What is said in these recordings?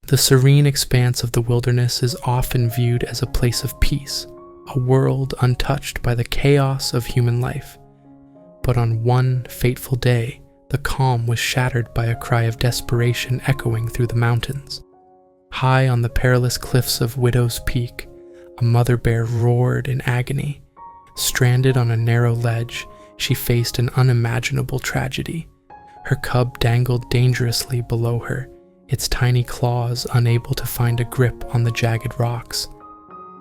The serene expanse of the wilderness is often viewed as a place of peace, a world untouched by the chaos of human life. But on one fateful day, the calm was shattered by a cry of desperation echoing through the mountains. High on the perilous cliffs of Widow's Peak, a mother bear roared in agony. Stranded on a narrow ledge, she faced an unimaginable tragedy. Her cub dangled dangerously below her, its tiny claws unable to find a grip on the jagged rocks.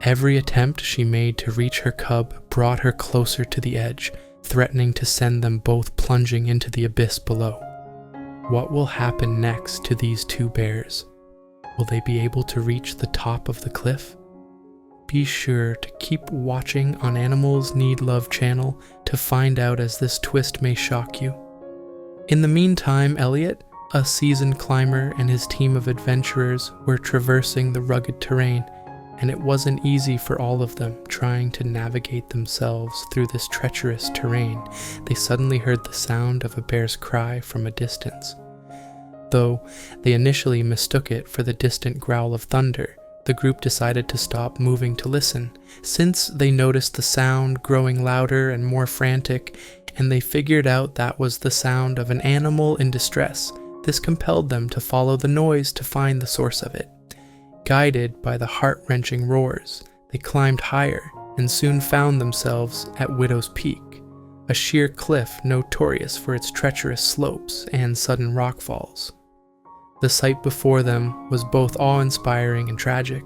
Every attempt she made to reach her cub brought her closer to the edge, threatening to send them both plunging into the abyss below. What will happen next to these two bears? Will they be able to reach the top of the cliff? Be sure to keep watching on Animals Need Love channel to find out, as this twist may shock you. In the meantime, Elliot, a seasoned climber, and his team of adventurers were traversing the rugged terrain, and it wasn't easy for all of them trying to navigate themselves through this treacherous terrain. They suddenly heard the sound of a bear's cry from a distance. Though they initially mistook it for the distant growl of thunder, the group decided to stop moving to listen, since they noticed the sound growing louder and more frantic, and they figured out that was the sound of an animal in distress. This compelled them to follow the noise to find the source of it. Guided by the heart-wrenching roars, they climbed higher and soon found themselves at Widow's Peak, a sheer cliff notorious for its treacherous slopes and sudden rockfalls. The sight before them was both awe-inspiring and tragic.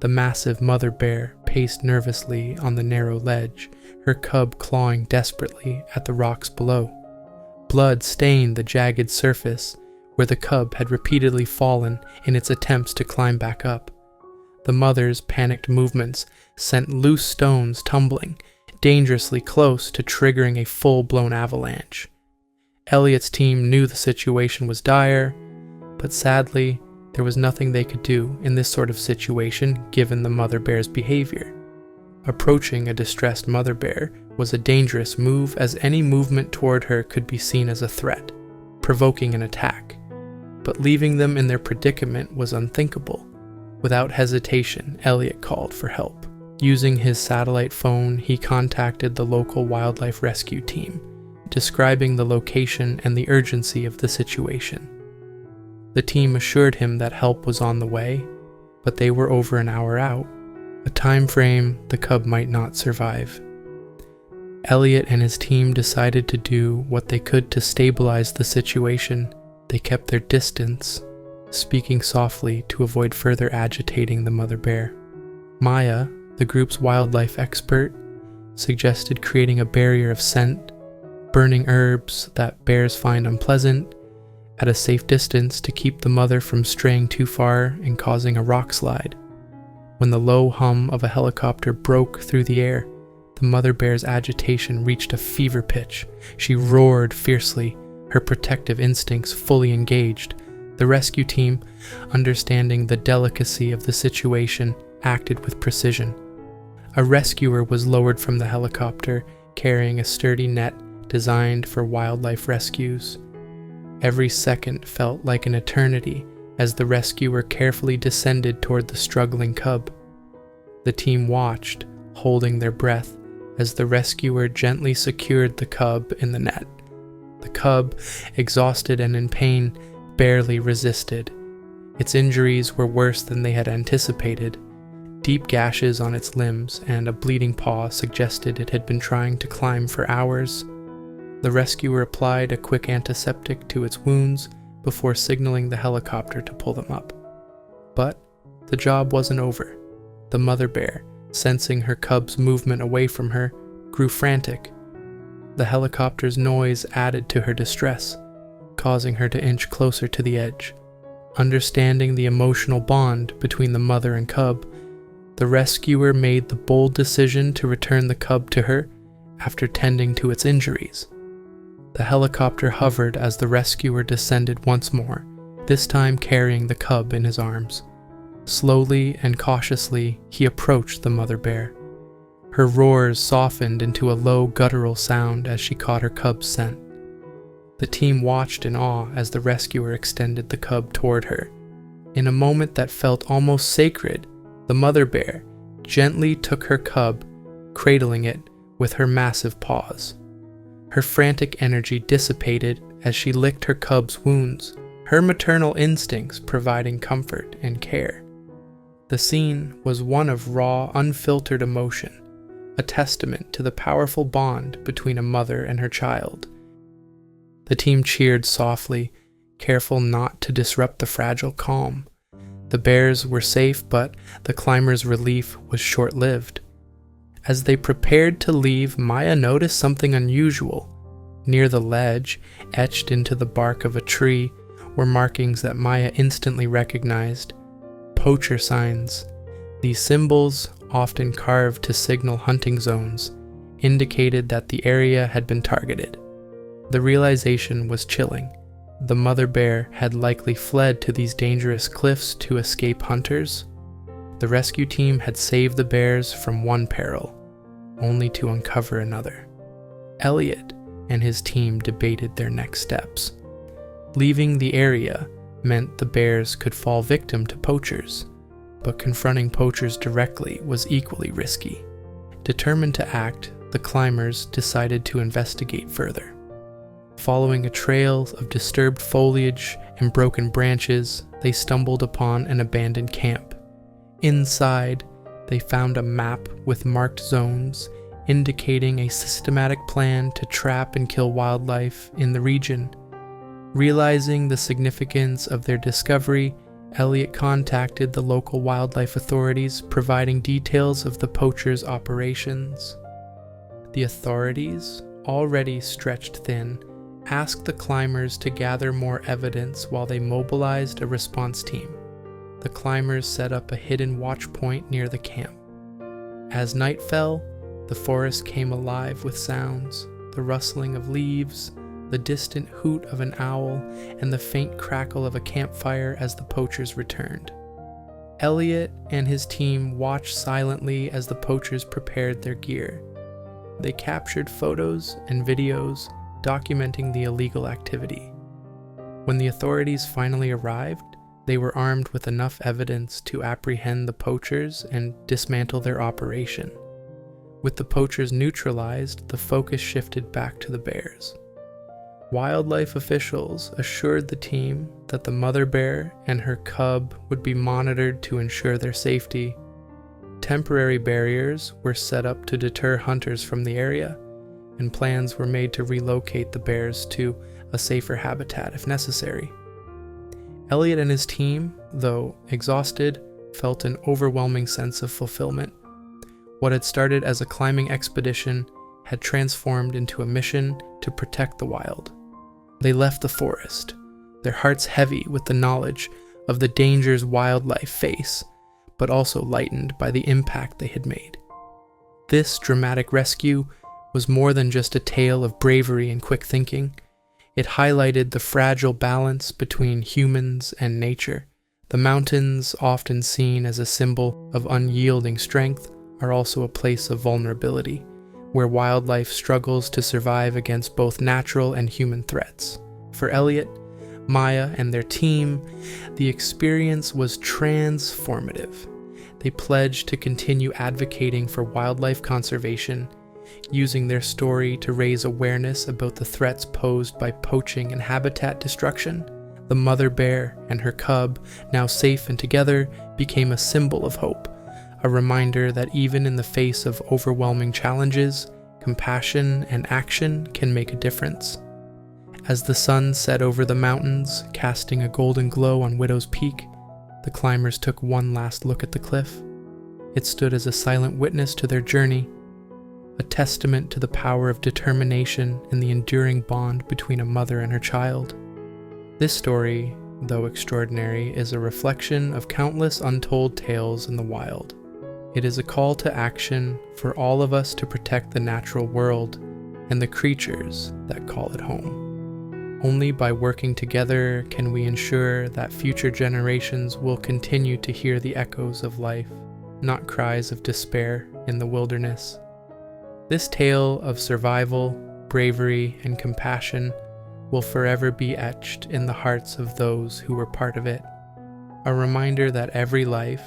The massive mother bear paced nervously on the narrow ledge, her cub clawing desperately at the rocks below. Blood stained the jagged surface where the cub had repeatedly fallen in its attempts to climb back up. The mother's panicked movements sent loose stones tumbling, dangerously close to triggering a full-blown avalanche. Elliot's team knew the situation was dire, but sadly, there was nothing they could do in this sort of situation given the mother bear's behavior. Approaching a distressed mother bear was a dangerous move, as any movement toward her could be seen as a threat, provoking an attack. But leaving them in their predicament was unthinkable. Without hesitation, Elliot called for help. Using his satellite phone, he contacted the local wildlife rescue team, describing the location and the urgency of the situation. The team assured him that help was on the way, but they were over an hour out, a time frame the cub might not survive. Elliot and his team decided to do what they could to stabilize the situation. They kept their distance, speaking softly to avoid further agitating the mother bear. Maya, the group's wildlife expert, suggested creating a barrier of scent, burning herbs that bears find unpleasant, at a safe distance to keep the mother from straying too far and causing a rock slide. When the low hum of a helicopter broke through the air, the mother bear's agitation reached a fever pitch. She roared fiercely, her protective instincts fully engaged. The rescue team, understanding the delicacy of the situation, acted with precision. A rescuer was lowered from the helicopter, carrying a sturdy net designed for wildlife rescues. Every second felt like an eternity as the rescuer carefully descended toward the struggling cub. The team watched, holding their breath, as the rescuer gently secured the cub in the net. The cub, exhausted and in pain, barely resisted. Its injuries were worse than they had anticipated. Deep gashes on its limbs and a bleeding paw suggested it had been trying to climb for hours. The rescuer applied a quick antiseptic to its wounds before signaling the helicopter to pull them up. But the job wasn't over. The mother bear, sensing her cub's movement away from her, grew frantic. The helicopter's noise added to her distress, causing her to inch closer to the edge. Understanding the emotional bond between the mother and cub, the rescuer made the bold decision to return the cub to her after tending to its injuries. The helicopter hovered as the rescuer descended once more, this time carrying the cub in his arms. Slowly and cautiously, he approached the mother bear. Her roars softened into a low guttural sound as she caught her cub's scent. The team watched in awe as the rescuer extended the cub toward her. In a moment that felt almost sacred, the mother bear gently took her cub, cradling it with her massive paws. Her frantic energy dissipated as she licked her cub's wounds, her maternal instincts providing comfort and care. The scene was one of raw, unfiltered emotion, a testament to the powerful bond between a mother and her child. The team cheered softly, careful not to disrupt the fragile calm. The bears were safe, but the climbers' relief was short-lived. As they prepared to leave, Maya noticed something unusual. Near the ledge, etched into the bark of a tree, were markings that Maya instantly recognized: poacher signs. These symbols, often carved to signal hunting zones, indicated that the area had been targeted. The realization was chilling. The mother bear had likely fled to these dangerous cliffs to escape hunters. The rescue team had saved the bears from one peril, only to uncover another. Elliot and his team debated their next steps. Leaving the area meant the bears could fall victim to poachers, but confronting poachers directly was equally risky. Determined to act, the climbers decided to investigate further. Following a trail of disturbed foliage and broken branches, they stumbled upon an abandoned camp. Inside, they found a map with marked zones, indicating a systematic plan to trap and kill wildlife in the region. Realizing the significance of their discovery, Elliot contacted the local wildlife authorities, providing details of the poachers' operations. The authorities, already stretched thin, asked the climbers to gather more evidence while they mobilized a response team. The climbers set up a hidden watch point near the camp. As night fell, the forest came alive with sounds: the rustling of leaves, the distant hoot of an owl, and the faint crackle of a campfire as the poachers returned. Elliot and his team watched silently as the poachers prepared their gear. They captured photos and videos, documenting the illegal activity. When the authorities finally arrived, they were armed with enough evidence to apprehend the poachers and dismantle their operation. With the poachers neutralized, the focus shifted back to the bears. Wildlife officials assured the team that the mother bear and her cub would be monitored to ensure their safety. Temporary barriers were set up to deter hunters from the area, and plans were made to relocate the bears to a safer habitat if necessary. Elliot and his team, though exhausted, felt an overwhelming sense of fulfillment. What had started as a climbing expedition had transformed into a mission to protect the wild. They left the forest, their hearts heavy with the knowledge of the dangers wildlife face, but also lightened by the impact they had made. This dramatic rescue was more than just a tale of bravery and quick thinking. It highlighted the fragile balance between humans and nature. The mountains, often seen as a symbol of unyielding strength, are also a place of vulnerability, where wildlife struggles to survive against both natural and human threats. For Elliot, Maya, and their team, the experience was transformative. They pledged to continue advocating for wildlife conservation, using their story to raise awareness about the threats posed by poaching and habitat destruction. The mother bear and her cub, now safe and together, became a symbol of hope, a reminder that even in the face of overwhelming challenges, compassion and action can make a difference. As the sun set over the mountains, casting a golden glow on Widow's Peak, the climbers took one last look at the cliff. It stood as a silent witness to their journey, a testament to the power of determination and the enduring bond between a mother and her child. This story, though extraordinary, is a reflection of countless untold tales in the wild. It is a call to action for all of us to protect the natural world and the creatures that call it home. Only by working together can we ensure that future generations will continue to hear the echoes of life, not cries of despair in the wilderness. This tale of survival, bravery, and compassion will forever be etched in the hearts of those who were part of it. A reminder that every life,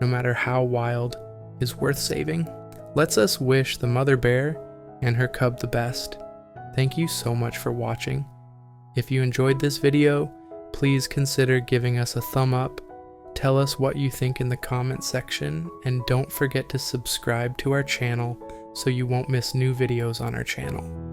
no matter how wild, is worth saving. Let's us wish the mother bear and her cub the best. Thank you so much for watching. If you enjoyed this video, please consider giving us a thumb up. Tell us what you think in the comment section, and don't forget to subscribe to our channel so you won't miss new videos on our channel.